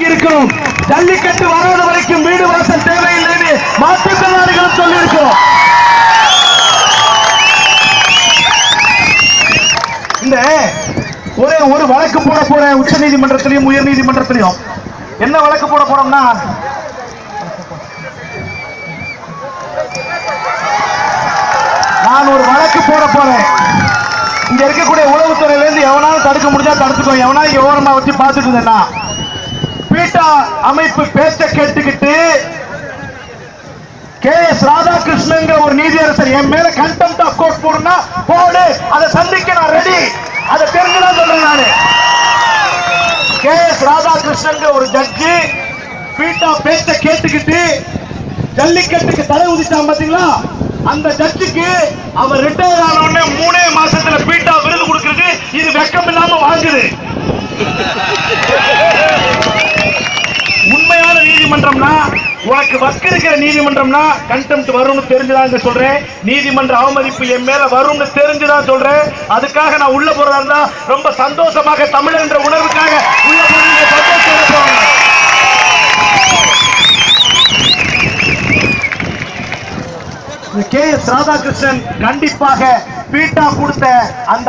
இருக்கிறோம். ஜல்லிக்கட்டு வராத வரைக்கும் வீடு வாசல் தேவையில்லைன்னு மாற்றுத்திறனாளிகளும் சொல்லியிருக்கிறோம். இந்த ஒரே ஒரு வழக்கு போட போறேன் உச்ச நீதிமன்றத்திலையும் உயர் நீதிமன்றத்திலையும். என்ன வழக்கு போட போறோம்னா, நான் ஒரு வழக்கு போட போறேன். இங்க இருக்கக்கூடிய உளவுத்துறையில இருந்து எவனாலும் தடுக்க முடிஞ்சா தடுத்துக்கோ, எவனா இங்க ஓரமா வச்சு பார்த்துட்டு இருந்தேன்னா, பீட்டா அமைப்பு பேச்ச கேட்டுக்கிட்டு KS ராதாகிருஷ்ணன் ஒரு நீதியரசர் என் மேல கண்டெம்ட் ஆஃப் கோர்ட் போடுனா போடு, அதை சந்திக்க நான் ரெடி. அதை தெரிஞ்சுதான் சொல்றேன் நானு. KS ராதாகிருஷ்ணன் ஒரு ஜட்ஜி பீட்டா பேச்ச கேட்டுக்கிட்டு ஜல்லிக்கட்டுக்கு தடை விதிச்சான் பாத்தீங்களா, அந்த ஜட்ஜுக்கு அவர் ரிட்டையர் ஆன உடனே 3 மாசத்துல பீட்டா விருது கொடுக்கிறது இது வெக்கம் இல்லாம வாங்குது. உண்மையான நீதிமன்றம்னா, உனக்கு வக்கு இருக்கிற நீதிமன்றம்னா கண்டெம்ட் வரும்னு தெரிஞ்சுதான் சொல்றேன். நீதிமன்ற அவமதிப்பு என் மேல வரும்னு தெரிஞ்சுதான் சொல்றேன். அதுக்காக நான் உள்ள போறதா இருந்தா ரொம்ப சந்தோஷமாக தமிழர் என்ற உணர்வுக்காக உள்ள போறீங்க. சந்தோஷம். KS ராதாகிருஷ்ணன் கண்டிப்பாக பீட்டா கொடுத்த அந்த